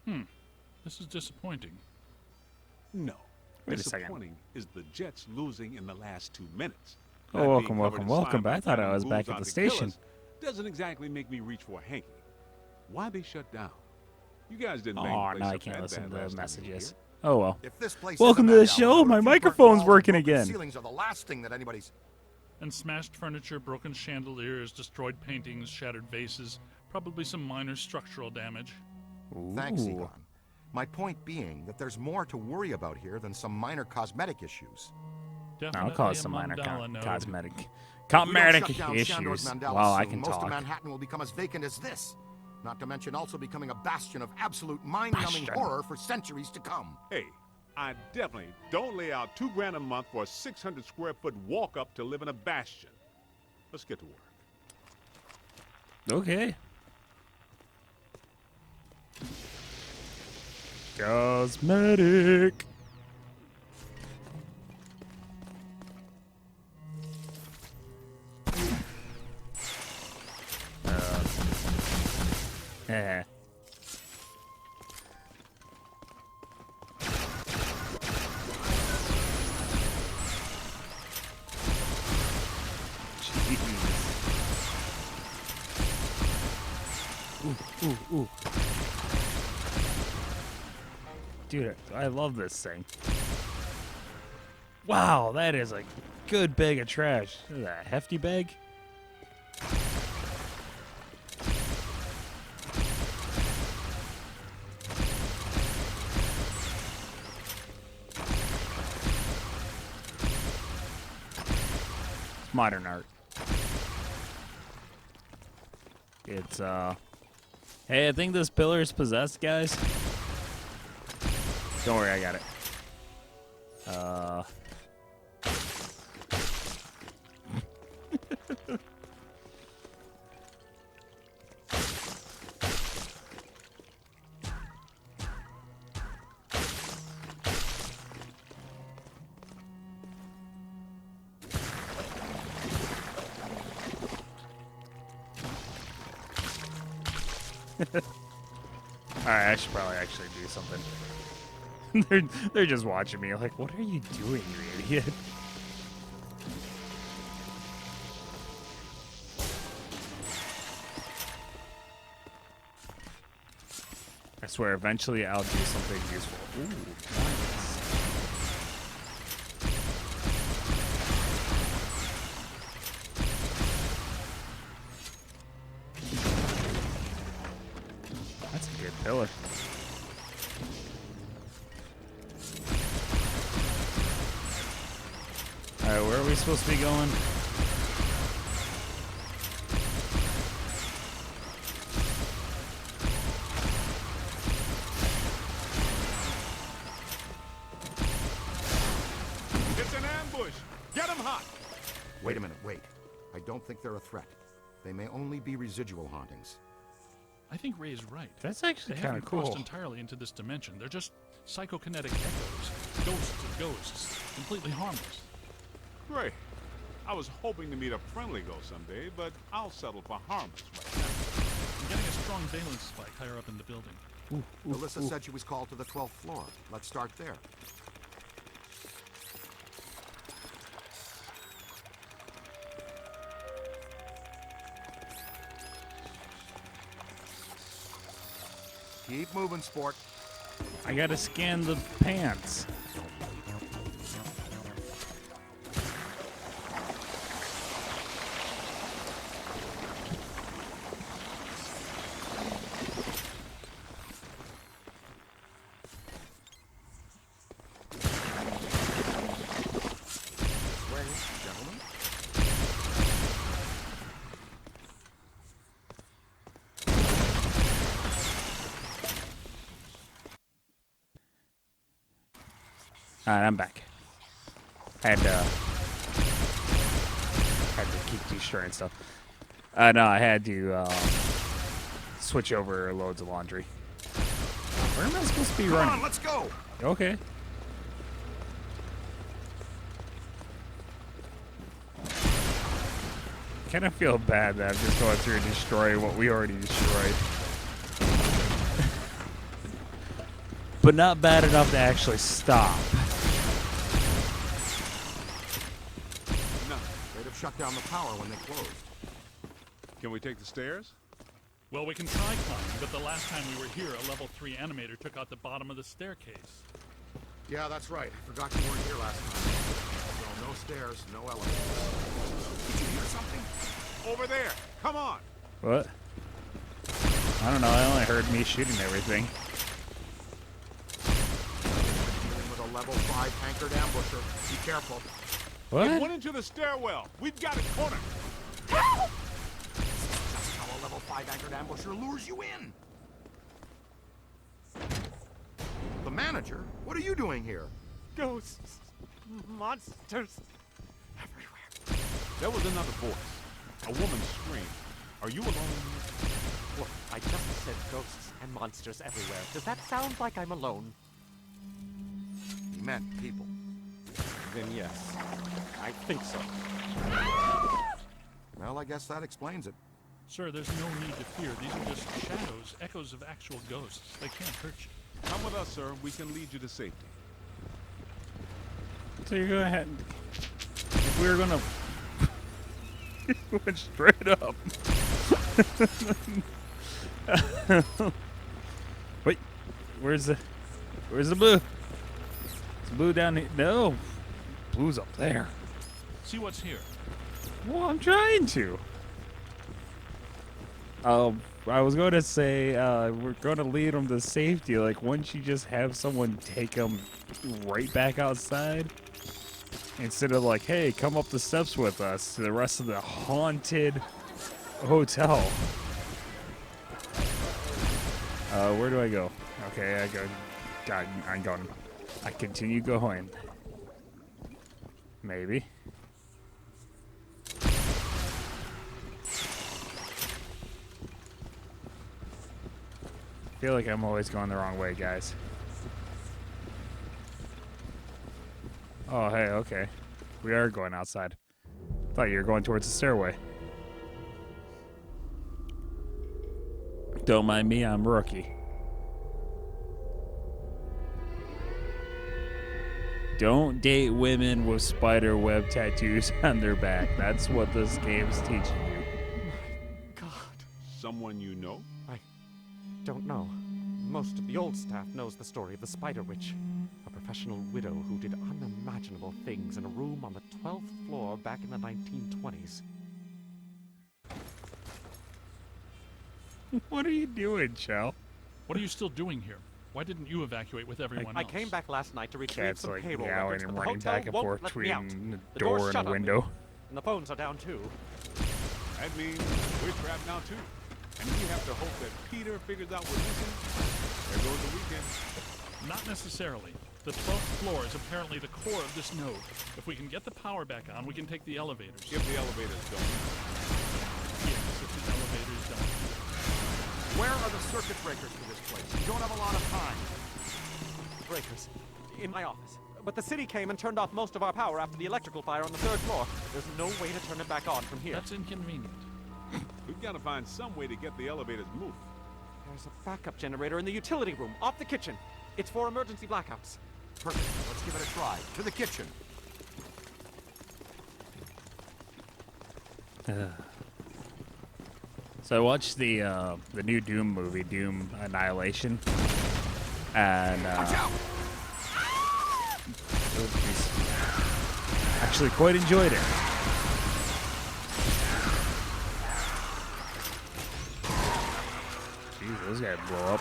This is disappointing. No. Wait a second. Disappointing is the Jets losing in the last 2 minutes. Oh, Not being welcome, covered welcome, in welcome. slime But I by thought I finding was back moves at on the to kill station. us doesn't exactly make me reach for a hanky. Why they shut down? You guys didn't make Oh, the place now I look can't that listen bad to the last time you were messages. here. Oh, well. If this place Welcome is a to the madhouse, show. I would My have few burnt microphone's walls and working broken again. Ceilings are the last thing that anybody's. And smashed furniture, broken chandeliers, destroyed paintings, shattered vases, probably some minor structural damage. Thanks, Ooh. Egon. My point being that there's more to worry about here than some minor cosmetic issues. Definitely I'll call it a some minor mandala node. cosmetic If we don't cosmetic shut down Shandor's issues. Mandela Well, I soon, can most talk. of Manhattan will become as vacant as this. Not to mention also becoming a bastion of absolute mind-numbing Bastion. horror for centuries to come. Hey, I definitely don't lay out $2,000 a month for a 600 square foot walk up to live in a bastion. Let's get to work. Okay. Cosmetic. Yeah. Ooh. Dude, I love this thing. Wow, that is a good bag of trash. Is that a hefty bag? Modern art. It's, Hey, I think this pillar is possessed, guys. Don't worry, I got it. Alright, I should probably actually do something. they're just watching me like, what are you doing, you idiot? I swear, eventually I'll do something useful. Ooh, nice. That's a good pillar. Alright, where are we supposed to be going? It's an ambush! Get him hot! Wait a minute, wait. I don't think they're a threat. They may only be residual hauntings. I think Ray is right. That's actually They kind haven't of cool. crossed entirely into this dimension. They're just psychokinetic echoes. Ghosts of ghosts. Completely harmless. Great. I was hoping to meet a friendly ghost someday, but I'll settle for harmless right now. I'm getting a strong valence spike higher up in the building. Alyssa said she was called to the 12th floor. Let's start there. Keep moving, sport. I gotta scan the pants. This way, gentlemen. Alright, I'm back. Had to keep destroying stuff. No, I had to switch over loads of laundry. Where am I supposed to be Come running? on, let's go. Okay. Kind of feel bad that I'm just going through and destroying what we already destroyed. but not bad enough to actually stop. No. They'd have shut down the power when they closed. Can we take the stairs? Well, we can try climbing, but the last time we were here, a level 3 animator took out the bottom of the staircase. Yeah, that's right. I forgot you weren't here last time. So no stairs, no elevator. Did you hear something? Over there. Come on. What? I don't know. I only heard me shooting everything. Dealing with a level 5 anchored ambusher. Be careful. It What? went into the stairwell. We've got it cornered. That's how a level 5 anchored ambusher lures you in. The manager? What are you doing here? Ghosts, monsters, everywhere. There was another voice. A woman's scream. Are you alone? Look, I just said ghosts and monsters everywhere. Does that sound like I'm alone? He meant people. Then yes, I think so. Well, I guess that explains it. Sir, there's no need to fear. These are just shadows, echoes of actual ghosts. They can't hurt you. Come with us, sir. We can lead you to safety. So you're going ahead. If we were gonna went straight up. Wait, where's the blue? Is the blue down here? No, blue's up there. See what's here. Well, I'm trying to. I was going to say we're going to lead them to safety. Like, wouldn't you just have someone take them right back outside? Instead of like, hey, come up the steps with us to the rest of the haunted hotel. Where do I go? Okay, I go. God, I'm going. I continue going. Maybe. I feel like I'm always going the wrong way, guys. Oh, hey, okay. We are going outside. Thought you were going towards the stairway. Don't mind me, I'm rookie. Don't date women with spider web tattoos on their back. That's what this game's teaching you. God, Someone you know? don't know. Most of the old staff knows the story of the Spider Witch, a professional widow who did unimaginable things in a room on the 12th floor back in the 1920s. What are you doing, Chell? What are you still doing here? Why didn't you evacuate with everyone I else? came back last night to retrieve Cat's some like payroll meowing records, and but the running hotel back and won't forth let me out. between the The door's door and shut the on me. window. And the phones are down too. That means we're trapped now, too. And we have to hope that Peter figures out we're missing. There goes the weekend. Not necessarily. The 12th floor is apparently the core of this node. If we can get the power back on, we can take the elevators. If the elevators don't. Yes, if the elevators don't. Where are the circuit breakers for this place? We don't have a lot of time. Breakers. In my office. But the city came and turned off most of our power after the electrical fire on the 3rd floor. There's no way to turn it back on from here. That's inconvenient. We've got to find some way to get the elevators moving. There's a backup generator in the utility room, off the kitchen. It's for emergency blackouts. Perfect. Let's give it a try. To the kitchen. So I watched the new Doom movie, Doom Annihilation, and Watch out! actually quite enjoyed it. Jeez, those guys blow up.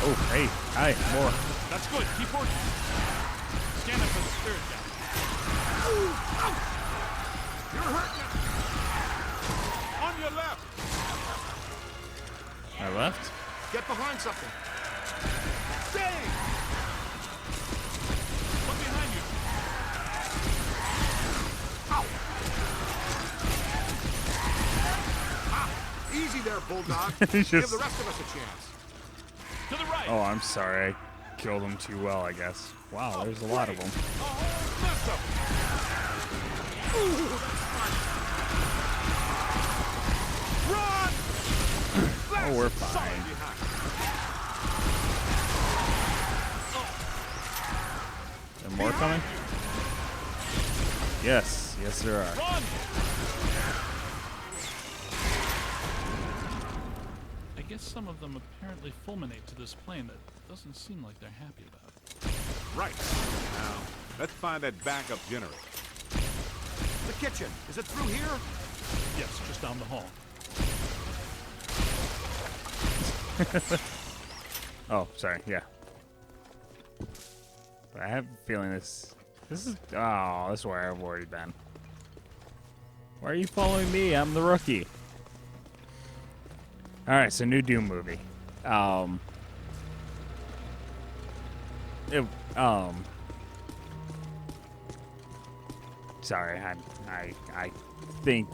Oh, hey, hi, more. That's good. Keep working. Scanning for the spirit guy. You're hurting us. On your left. My left? Get behind something. Stay. Look behind you. Easy there, Bulldog. He's Give just- the rest of us a chance. To the right. Oh, I'm sorry. I killed them too well, I guess. Wow, there's a lot of them. A whole list of them. Run! Oh, we're Solid fine. behind. more coming? Yes, yes there are. Run! I guess some of them apparently fulminate to this plane that doesn't seem like they're happy about it. Right. Now, let's find that backup generator. The kitchen. Is it through here? Yes, just down the hall. Oh, sorry, yeah. But I have a feeling this is, oh, this is where I've already been. Why are you following me? I'm the rookie. Alright, so new Doom movie. Sorry, I think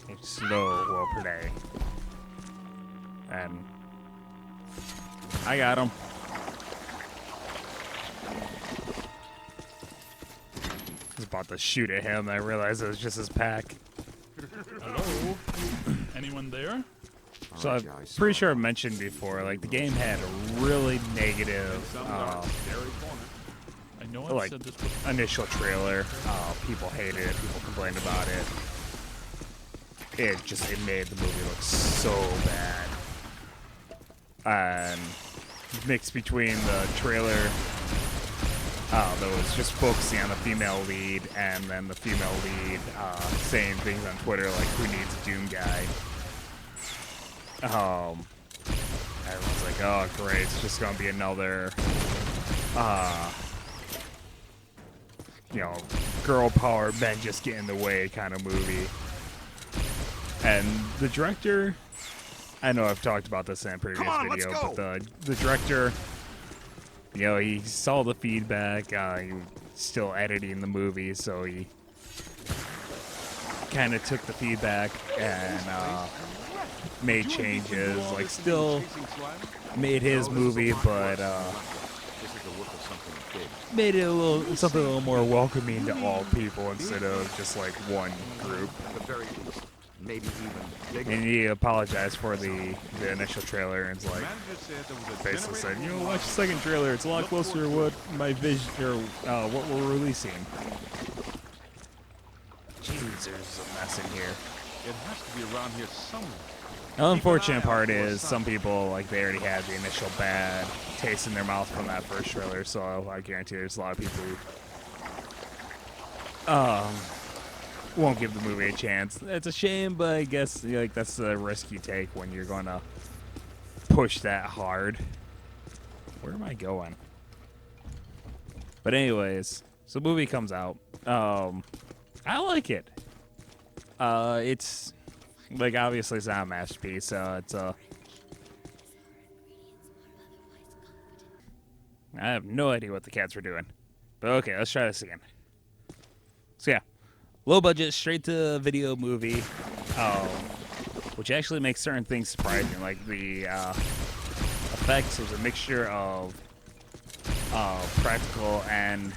it's slow will play. And I got him. I was about to shoot at him. I realized it was just his pack. Hello? Anyone there? So I'm pretty sure I mentioned before, like the game had a really negative, Scary corner. I know I've like said this before. initial trailer. People hated it. People complained about it. It made the movie look so bad. And mixed between the trailer that was just focusing on the female lead, and then the female lead saying things on Twitter like, "Who needs a Doom guy?" Everyone's like, "Oh, great! It's just gonna be another, girl power, men just get in the way kind of movie." And the director, I know I've talked about this in a previous video, but the director, he saw the feedback. He was still editing the movie, so he kind of took the feedback and made changes. Like, still made his movie, but made it something a little more welcoming to all people instead of just like one group. At the very least, maybe even bigger. And he apologized for the initial trailer, and it's like, Manager said there was a basically said, generator watch the second trailer. It's a lot closer to what my vision or what we're releasing. Jeez, there's a mess in here. It has to be around here somewhere. The unfortunate part is some people, like, they already had the initial bad taste in their mouth from that first trailer, so I guarantee there's a lot of people who won't give the movie a chance. It's a shame, but I guess that's the risk you take when you're going to push that hard. Where am I going? But anyways, so the movie comes out. I like it. It's like, obviously it's not a masterpiece. It's I have no idea what the cats were doing. But okay, let's try this again. So yeah, low budget, straight to video movie, which actually makes certain things surprising. Like the effects, there's a mixture of practical and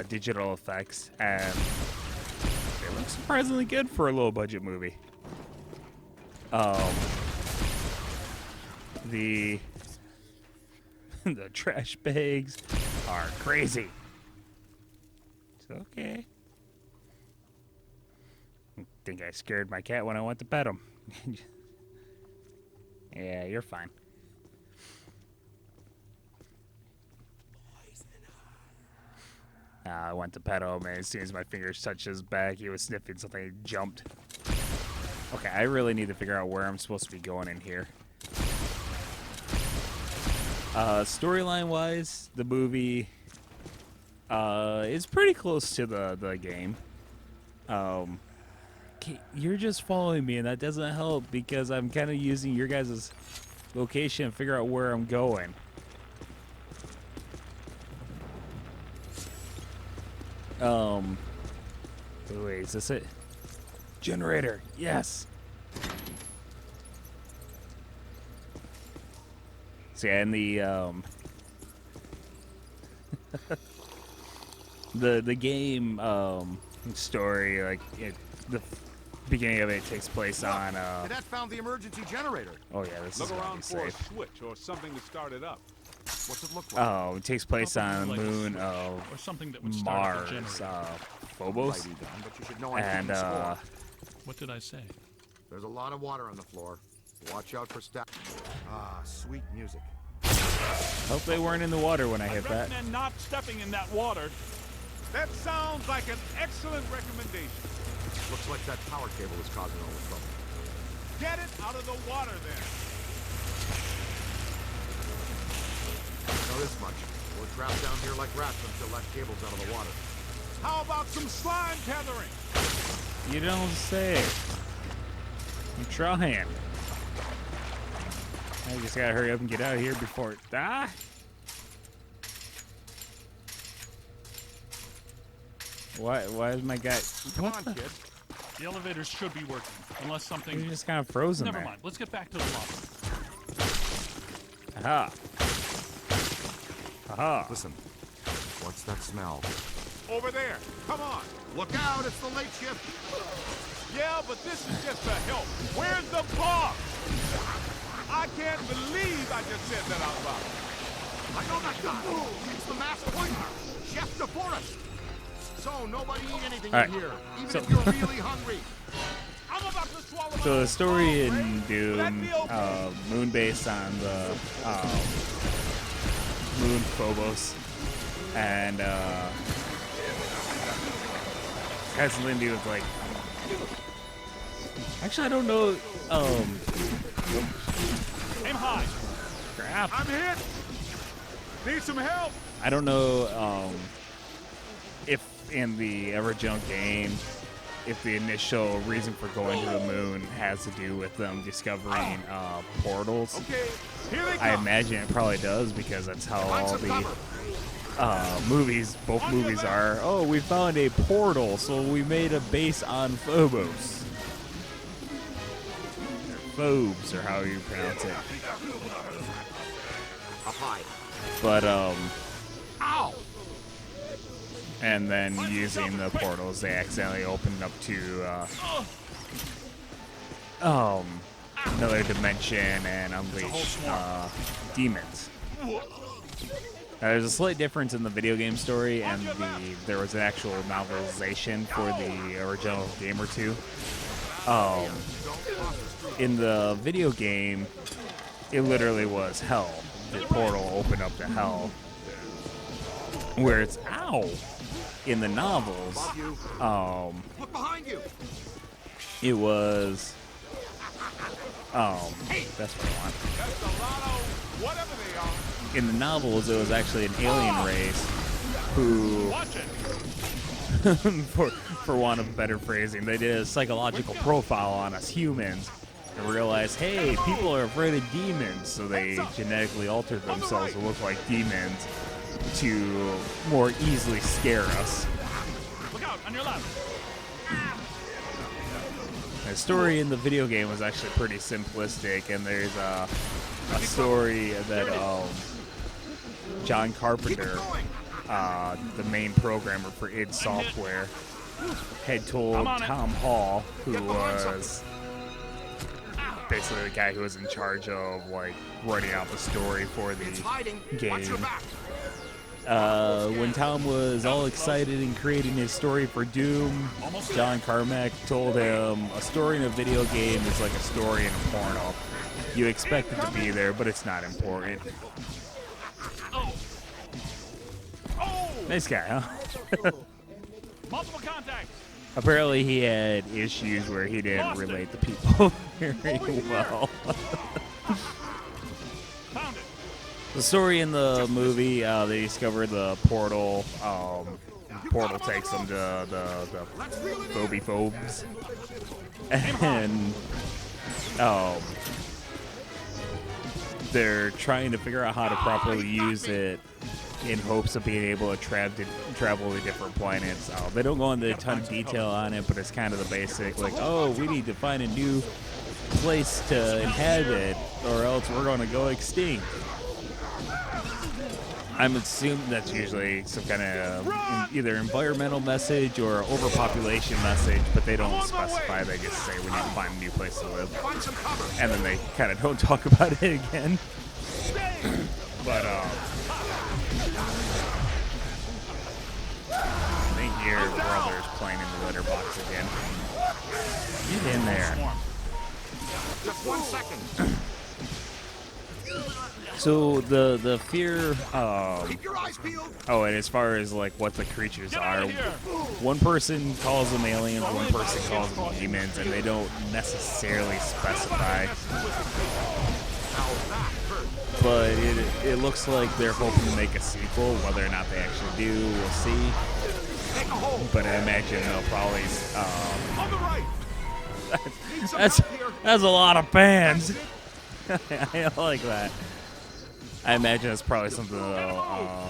digital effects, and it looks surprisingly good for a low budget movie. The trash bags are crazy. It's okay. I think I scared my cat when I went to pet him. Yeah, you're fine. I went to pet him, and as soon as my fingers touched his back, he was sniffing something. He jumped. Okay, I really need to figure out where I'm supposed to be going in here. Storyline-wise, the movie is pretty close to the game. You're just following me, and that doesn't help because I'm kind of using your guys' location to figure out where I'm going. Wait, is this it? Generator, yes. So yeah, and the game story, like the beginning of it takes place on Cadet found the emergency generator. oh yeah, this Look is around for a safe. switch or something to start it up. What's it look like? Oh, it takes place on the Probably like a moon switch, of or something that would start the Mars, generator. Phobos, Righty then, but you should know I'm and keeping score. What did I say? There's a lot of water on the floor. Watch out for Ah, sweet music. hope they weren't in the water when I hit that. recommend not stepping in that water. That sounds like an excellent recommendation. Looks like that power cable is causing all the trouble. Get it out of the water then. Know this much. We're trapped down here like rats until that cable's out of the water. How about some slime tethering? You don't say. I'm trying. I just gotta hurry up and get out of here before it die. Why is my guy? Come What on, the? kid. The elevators should be working, unless something. He's just kind of frozen Never there. mind. Let's get back to the lobby. Aha. Aha. Listen, what's that smell? Over there. Come on. Look out, it's the late shift. Yeah, but this is just a help. Where's the boss? I can't believe I just said that out loud. I know that guy. It's the masked pointer, Chef DeForest. So nobody eat anything All right. in here, even So- if you're really hungry. I'm about to swallow my So the own story phone, in Ray. Will that Doom, be okay? moon based on the moon Phobos, and has Lindy was like. Actually, I don't know. Aim high. Crap. I'm hit. Need some help. I don't know if in the original game, if the initial reason for going to the moon has to do with them discovering portals. Okay, here they I come. imagine it probably does because that's how Find all some the cover. movies, both movies are. Oh, we found a portal, so we made a base on Phobos. Or Phobes, or how you pronounce it. Up high. But Ow! and then using the portals, they accidentally opened up to another dimension and unleashed demons. There's a slight difference in the video game story, and there was an actual novelization for the original game or two. In the video game, it literally was hell. The portal opened up to hell. Where it's ow. In the novels, Look behind you. it was that's what I want. That's a lot of whatever they are. In the novels, it was actually an alien race who, Watch it. for want of better phrasing, they did a psychological profile on us humans and realized, hey, people are afraid of demons, so they genetically altered themselves to look like demons to more easily scare us. Look out on your left. The story in the video game was actually pretty simplistic, and there's a story that John Carpenter, the main programmer for id Software, had told Tom Hall, who was basically the guy who was in charge of like writing out the story for the It's hiding. Watch your game. back. When Tom was all excited in creating his story for Doom, John Carmack told him a story in a video game is like a story in a porno. You expect it to be there, but it's not important. Nice guy, huh? Multiple contacts. Apparently he had issues where he didn't relate to people very well. Found it. The story in the movie, they discover the portal. Portal takes them to the phobes, and they're trying to figure out how to properly use it in hopes of being able to travel to different planets. They don't go into a ton of detail on it, but it's kind of the basic, like, oh, we need to find a new place to inhabit, or else we're going to go extinct. I'm assuming that's usually some kind of either environmental message or overpopulation message, but they don't specify. They just say we need to find a new place to live. Find some cover. And then they kind of don't talk about it again. But I think your brother's playing in the litter box again. Get in there. Just 1 second. So the fear. Keep your eyes peeled. Oh, and as far as like what the creatures are, one person calls them aliens, one person calls them demons, and they don't necessarily specify. But it looks like they're hoping to make a sequel. Whether or not they actually do, we'll see. But I imagine they'll probably. On the right. That's a lot of fans. I like that. I imagine it's probably something they'll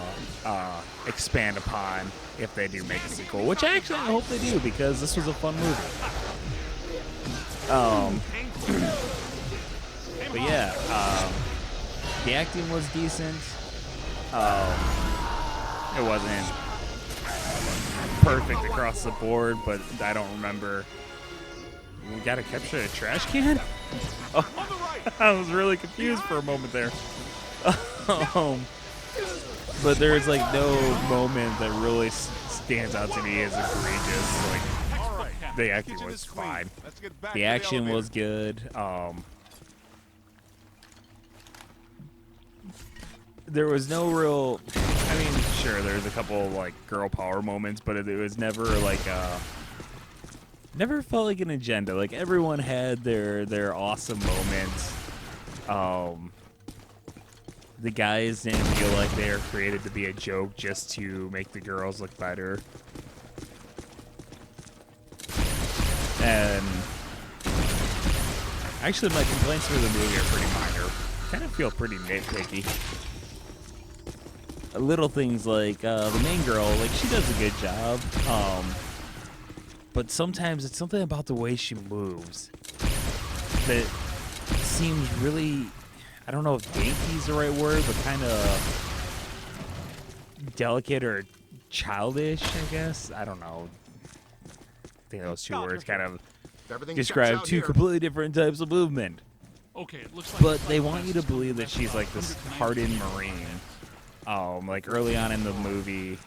expand upon if they do make a sequel, which actually I hope they do because this was a fun movie. But yeah, the acting was decent. It wasn't perfect across the board, but I don't remember. We gotta capture a trash can? Oh, I was really confused for a moment there. But there's like no moment that really stands out to me as egregious. Like the acting was fine. The action was good. There was no real. I mean, sure, there's a couple like girl power moments, but it was never like never felt like an agenda. Like everyone had their awesome moments. The guys didn't feel like they were created to be a joke just to make the girls look better. And actually, my complaints for the movie are pretty minor. Kind of feel pretty nitpicky. Little things like the main girl, like she does a good job. But sometimes it's something about the way she moves that seems really. I don't know if dainty is the right word, but kind of delicate or childish, I guess. I don't know. I think those two words kind of describe two completely different types of movement. Okay, it looks like. But they want you to believe that she's like this hardened Marine. Like early on in the movie,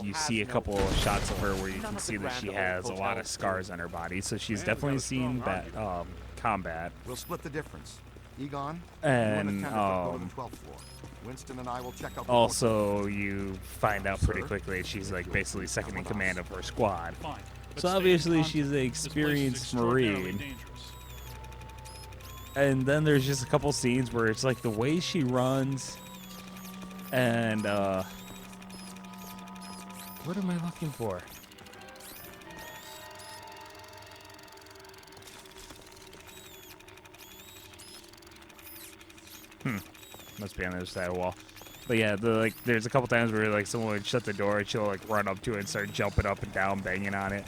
you see a couple of shots of her where you can see that she has a lot of scars on her body. So she's definitely seen combat. We'll split the difference. Egon, and go to the 12th floor. Winston and I will check out the also you find out pretty quickly that she's like basically second in command of her squad. Fine. But So stay in obviously contact. she's an This place is experienced extraordinarily Marine. dangerous. And then there's just a couple scenes where it's like the way she runs and what am I looking for? Must be on the other side of the wall. But yeah, there's a couple times where like someone would shut the door and she'll like run up to it and start jumping up and down, banging on it.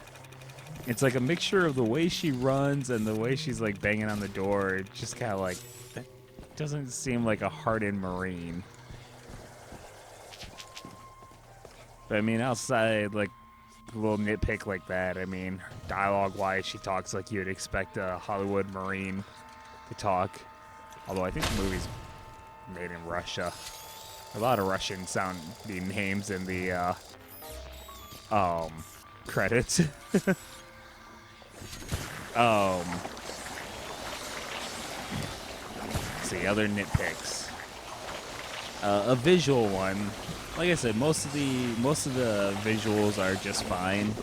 It's like a mixture of the way she runs and the way she's like banging on the door. It's just kind of like, that doesn't seem like a hardened Marine. But I mean, outside, like, a little nitpick like that, I mean, dialogue-wise, she talks like you'd expect a Hollywood Marine to talk. Although I think the movie's made in Russia. A lot of Russian sounding names in the credits. See, other nitpicks. A visual one. Like I said, most of the visuals are just fine.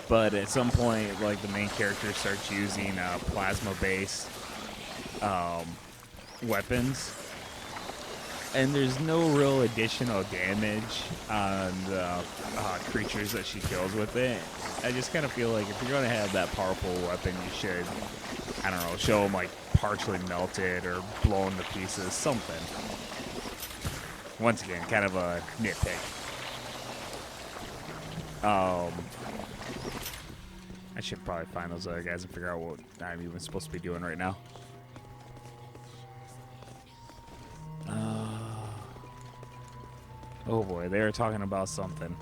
But at some point, like the main character starts using plasma-based weapons, and there's no real additional damage on the creatures that she kills with it. I just kind of feel like if you're going to have that powerful weapon, you should, I don't know, show them like partially melted or blown to pieces, something. Once again, kind of a nitpick. I should probably find those other guys and figure out what I'm even supposed to be doing right now. Oh boy, they were talking about something.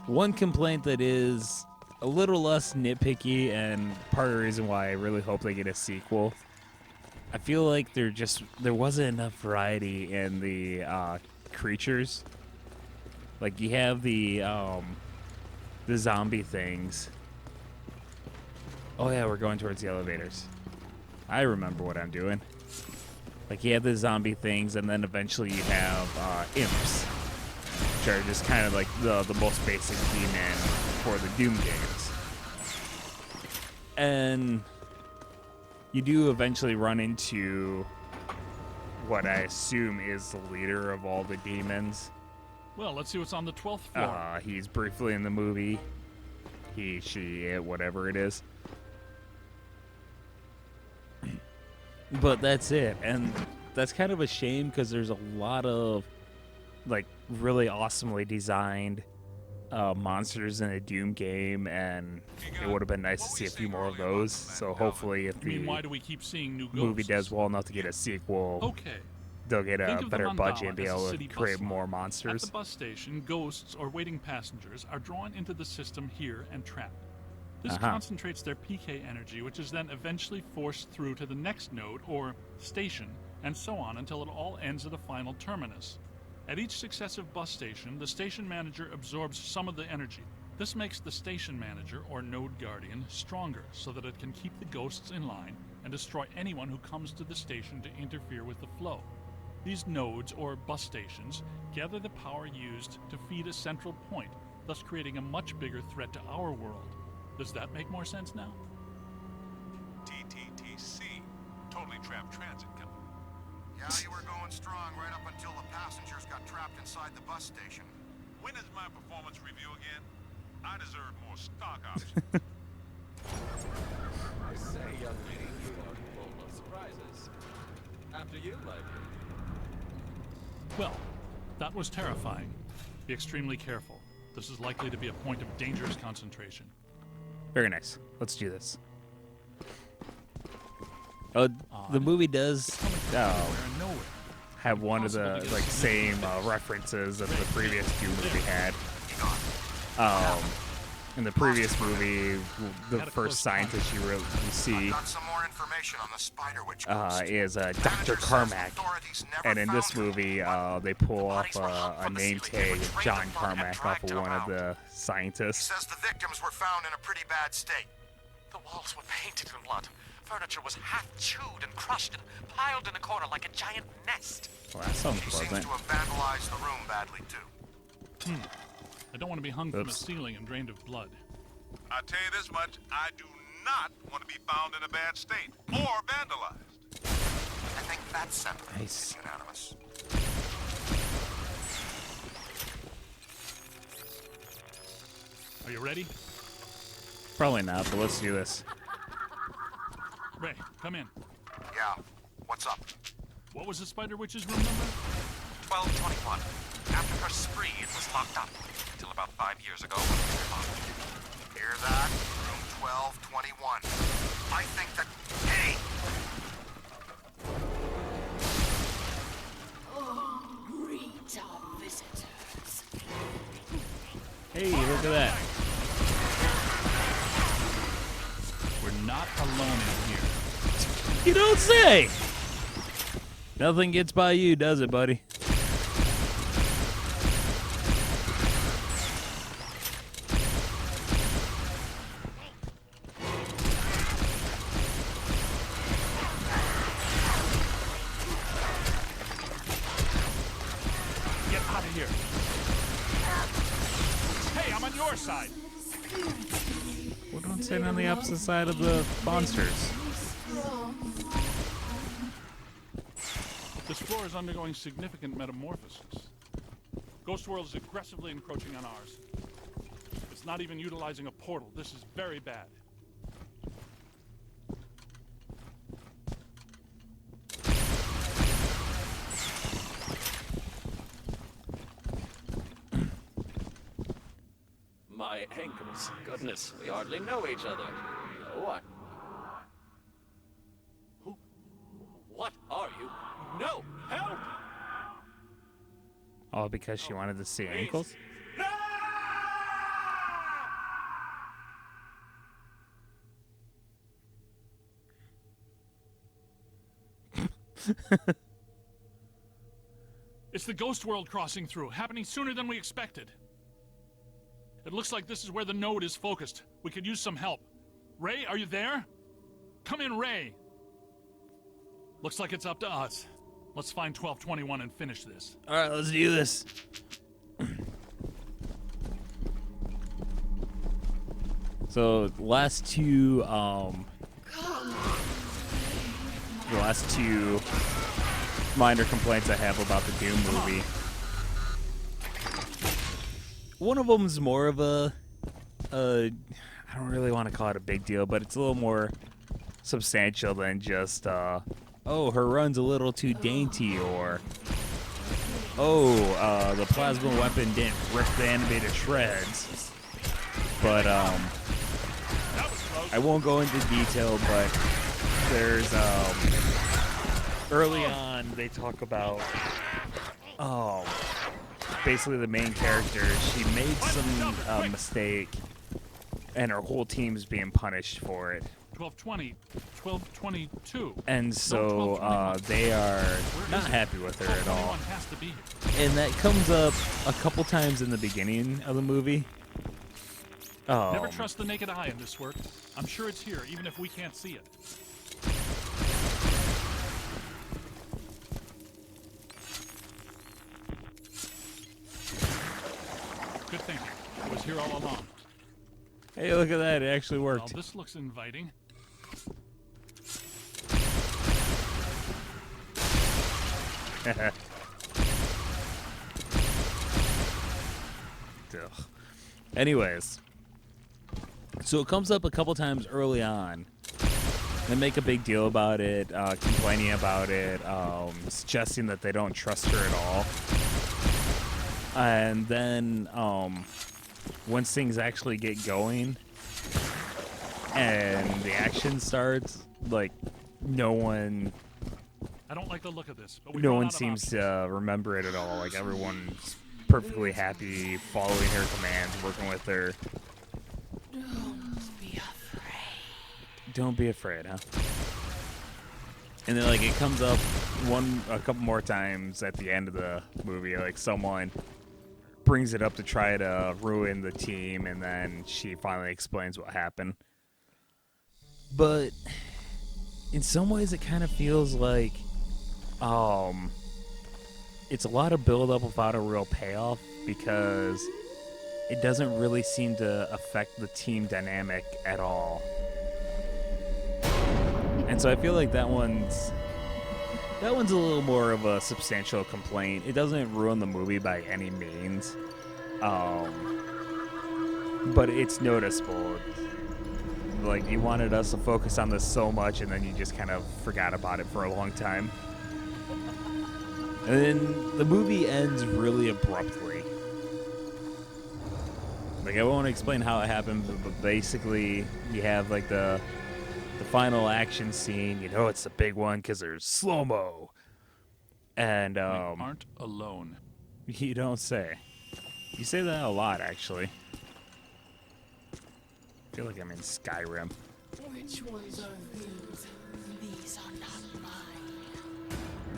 One complaint that is a little less nitpicky, and part of the reason why I really hope they get a sequel. I feel like there wasn't enough variety in the creatures. Like you have the zombie things. Oh yeah, we're going towards the elevators. I remember what I'm doing. Like you have the zombie things, and then eventually you have imps, which are just kind of like the most basic demon for the Doom games. And you do eventually run into what I assume is the leader of all the demons. Well, let's see what's on the 12th floor. He's briefly in the movie. He, she, it, whatever it is. But that's it. And that's kind of a shame because there's a lot of, like, really awesomely designed monsters in a Doom game, and it would have been nice to see a few more of those. So hopefully if I mean, the why do we keep seeing new ghosts? movie does well enough to get a sequel, Okay. they'll get Think a of the better mandala budget and be as a able to city bus create line. more At monsters. the bus station, ghosts or waiting passengers are drawn into the system here and trapped. This concentrates their PK energy, which is then eventually forced through to the next node or station, and so on until it all ends at a final terminus. At each successive bus station, the station manager absorbs some of the energy. This makes the station manager, or node guardian, stronger so that it can keep the ghosts in line and destroy anyone who comes to the station to interfere with the flow. These nodes, or bus stations, gather the power used to feed a central point, thus creating a much bigger threat to our world. Does that make more sense now? TTTC, Totally Trapped Transit Company. Yeah, you were going strong right up until the passengers got trapped inside the bus station. When is my performance review again? I deserve more stock options. I say, young lady, you are full of surprises. After you, my dear. Well, that was terrifying. Be extremely careful. This is likely to be a point of dangerous concentration. Very nice. Let's do this. The movie does Nowhere. have one of the Impossible to get same references that the previous Doom movie had. In the previous movie, the first scientist you see Got some more information on the Spider Witch is Dr. Carmack, and in this movie, they pull off a name tag of John Carmack off of one of the scientists. Says the victims were found in a pretty bad state. The walls were painted in blood. Furniture was half chewed and crushed and piled in a corner like a giant nest. Well, that sounds She seems pleasant. to have vandalized the room badly too. I don't want to be hung from a Oops. ceiling and drained of blood. I tell you this much, I do not want to be found in a bad state or vandalized. I think that sentiment Nice. is unanimous. Are you ready? Probably not, but let's do this. Ray, come in. Yeah. What's up? What was the Spider Witch's room number? 1221. After her spree, it was locked up. Until about 5 years ago when it was remodeled. Hear that? Room 1221. I think that... Hey! Greet our visitors. Hey, look at that. We're not alone in here. You don't say! Nothing gets by you, does it, buddy? Get out of here. Hey, I'm on your side. We're going to sit on the opposite side of the monsters. This floor is undergoing significant metamorphosis. Ghost World is aggressively encroaching on ours. It's not even utilizing a portal. This is very bad. My ankles. Goodness, we hardly know each other. What? Who? What are you? No! Help! All because she wanted to see ankles? It's the ghost world crossing through, happening sooner than we expected. It looks like this is where the node is focused. We could use some help. Ray, are you there? Come in, Ray. Looks like it's up to us. Let's find 1221 and finish this. All right, let's do this. So the last two minor complaints I have about the Doom movie. One of them's more of a I don't really want to call it a big deal, but it's a little more substantial than just oh, her run's a little too dainty, or oh, the plasma weapon didn't rip the enemy to shreds. But I won't go into detail, but there's early on they talk about basically the main character, she made some mistake and her whole team's being punished for it. 1220, 1222. And so they are not happy with her at all. Has to be here. And that comes up a couple times in the beginning of the movie. Never trust the naked eye in this work. I'm sure it's here, even if we can't see it. Good thinking. It was here all along. Hey, look at that. It actually Well, worked. this looks inviting. Ugh. Anyways, so it comes up a couple times early on. They make a big deal about it, complaining about it, suggesting that they don't trust her at all. And then once things actually get going and the action starts, like no one I don't like the look of this, but we no run one out of seems options. to remember it at all. Like everyone's perfectly happy following her commands, working with her. Don't be afraid. Don't be afraid, huh? And then like it comes up a couple more times at the end of the movie, like someone brings it up to try to ruin the team, and then she finally explains what happened. But in some ways it kind of feels like it's a lot of build up without a real payoff, because it doesn't really seem to affect the team dynamic at all. And so I feel like that one's a little more of a substantial complaint. It doesn't ruin the movie by any means, but it's noticeable. Like, you wanted us to focus on this so much, and then you just kind of forgot about it for a long time. And then the movie ends really abruptly. Like, I won't explain how it happened, but basically you have like the final action scene. You know it's the big one because there's slow-mo. And We aren't alone. you don't say. You say that a lot, actually. I feel like I'm in Skyrim. Which ones are these? These are not mine.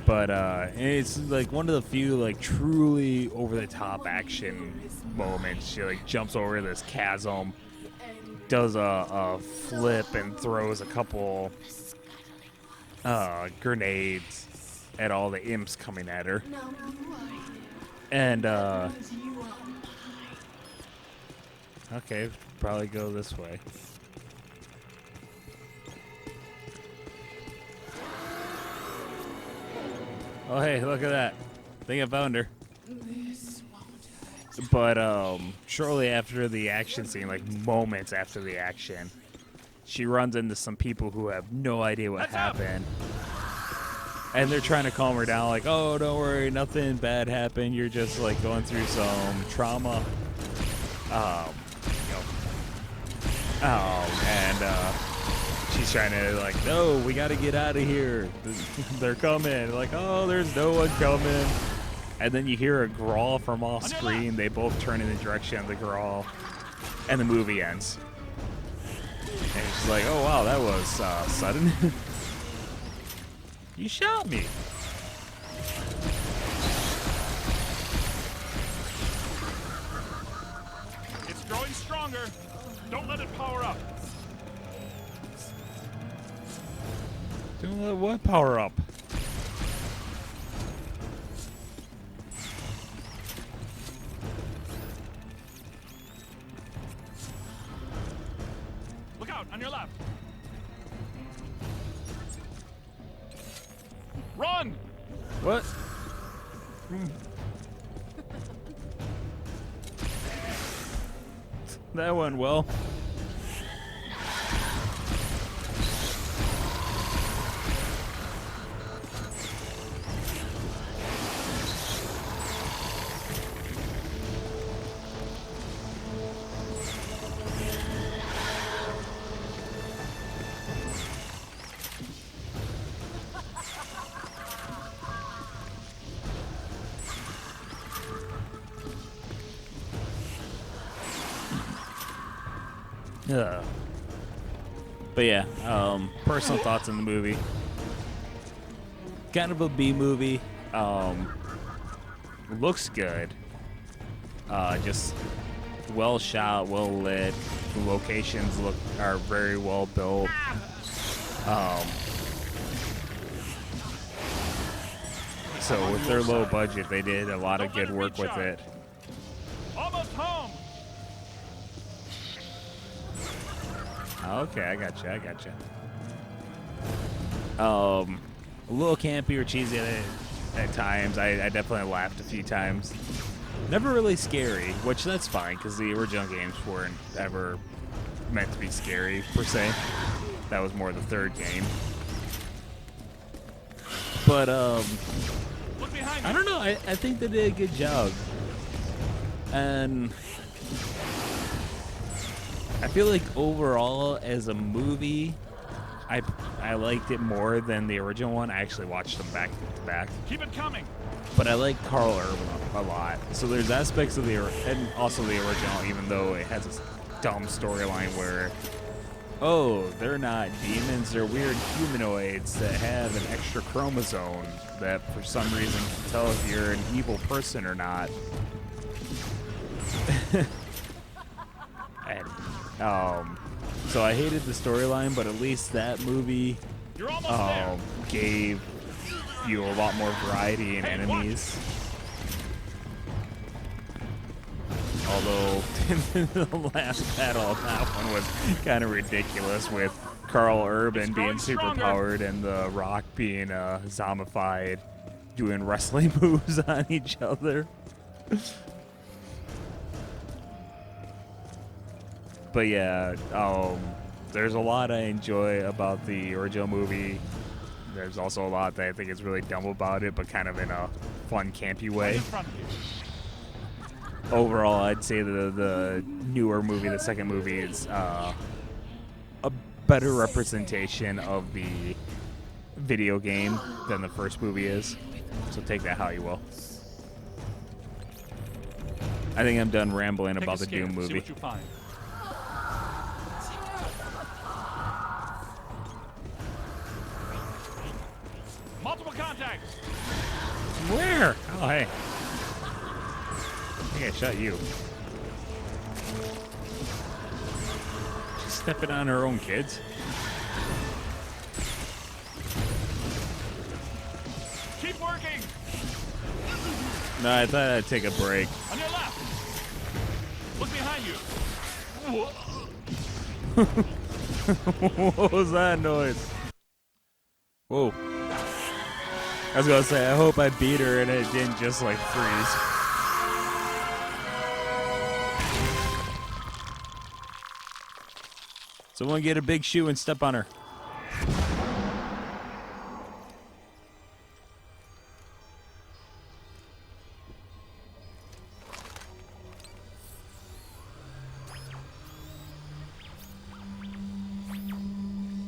But it's like one of the few like truly over-the-top action moments. She like jumps over this chasm, does a flip, and throws a couple grenades at all the imps coming at her. Now who are you? And You are okay, probably go this way. Oh hey, look at that. I think I found her. this won't hurt. But shortly after the action scene, like moments after the action, she runs into some people who have no idea what happened. And they're trying to calm her down, like, oh, don't worry, nothing bad happened. You're just like going through some trauma. And she's trying to like, no, we got to get out of here. They're coming. Like, oh, there's no one coming. And then you hear a growl from off screen. They both turn in the direction of the growl, and the movie ends. And she's like, oh wow, that was sudden. You shot me. It's growing stronger. Don't let it power up. Don't let what power up? Look out, on your left. Run! What? That went well. Yeah. But yeah, personal thoughts on the movie. Kind of a B movie. Looks good. Just well shot, well lit. The locations are very well built. So with their low budget, they did a lot of good work with it. Almost home. Okay, I gotcha. A little campy or cheesy at times. I definitely laughed a few times. Never really scary, which that's fine because the original games weren't ever meant to be scary per se. That was more the third game. But Look behind you. I don't know. I think they did a good job, and I feel like overall as a movie, I liked it more than the original one. I actually watched them back to back. Keep it coming. But I like Carl Urban a lot. So there's aspects of and also the original, even though it has this dumb storyline where, oh, they're not demons, they're weird humanoids that have an extra chromosome that for some reason can tell if you're an evil person or not. So I hated the storyline, but at least that movie You're almost there. gave you a lot more variety in enemies. Although the last battle, that one was kind of ridiculous with Carl Urban being super powered and the Rock being zombified, doing wrestling moves on each other. But yeah, there's a lot I enjoy about the original movie. There's also a lot that I think is really dumb about it, but kind of in a fun, campy way. Overall, I'd say the newer movie, the second movie, is a better representation of the video game than the first movie is. So take that how you will. I think I'm done rambling about the Doom movie. See what you find. Multiple contacts. Where? Oh, hey. I think I shot you. She's stepping on her own kids. Keep working. No, I thought I'd take a break. On your left. Look behind you. What was that noise? Whoa. I was gonna say, I hope I beat her and it didn't just like freeze. Someone get a big shoe and step on her.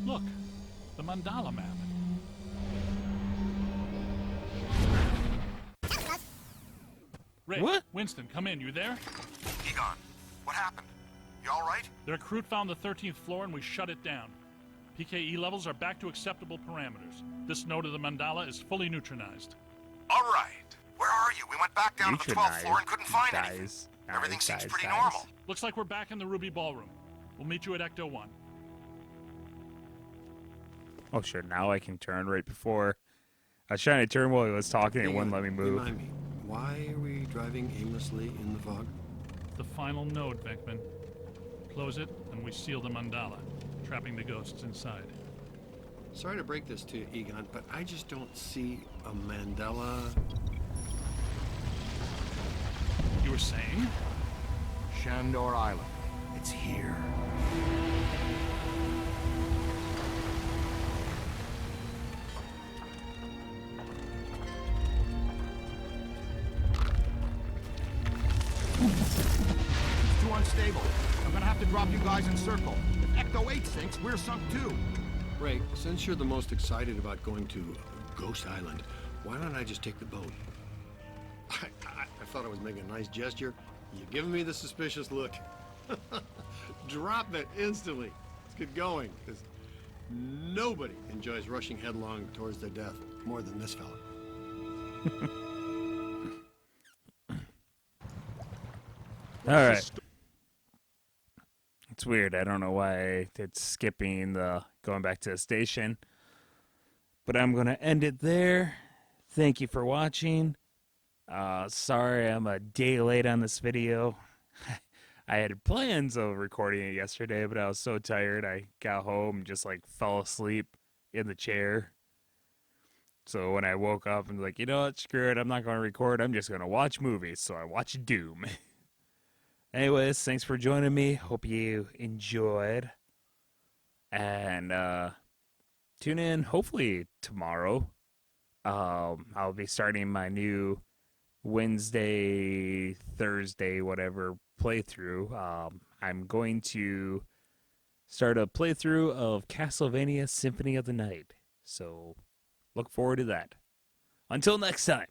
Look, the mandala map. Rick, What? Winston, come in. You there? Egon, what happened? You all right? The recruit found the 13th floor and we shut it down. PKE levels are back to acceptable parameters. This node of the mandala is fully neutronized. All right. Where are you? We went back down to the 12th floor and couldn't find anything. Guys, Everything seems pretty guys. normal. Looks like we're back in the Ruby Ballroom. We'll meet you at Ecto 1. Oh, sure. Now I can turn right before. I was trying to turn while he was talking. It Hang wouldn't on, let me move. Remind me, why are we driving aimlessly in the fog? The final node, Beckman. Close it, and we seal the mandala, trapping the ghosts inside. Sorry to break this to you, Egon, but I just don't see a Mandela. You were saying? Shandor Island. It's here. It's too unstable. I'm gonna have to drop you guys in circle. If Ecto 8 sinks, we're sunk too. Ray, since you're the most excited about going to Ghost Island, why don't I just take the boat? I thought I was making a nice gesture. You're giving me the suspicious look. Drop it instantly. Let's get going, because nobody enjoys rushing headlong towards their death more than this fella. All right. It's weird. I don't know why it's skipping the going back to the station. But I'm going to end it there. Thank you for watching. Sorry I'm a day late on this video. I had plans of recording it yesterday, but I was so tired I got home and just like fell asleep in the chair. So when I woke up and was like, you know what, screw it, I'm not going to record, I'm just going to watch movies. So I watched Doom. Anyways, thanks for joining me. Hope you enjoyed. And tune in hopefully tomorrow. I'll be starting my new Wednesday, Thursday, whatever playthrough. I'm going to start a playthrough of Castlevania Symphony of the Night. So look forward to that. Until next time.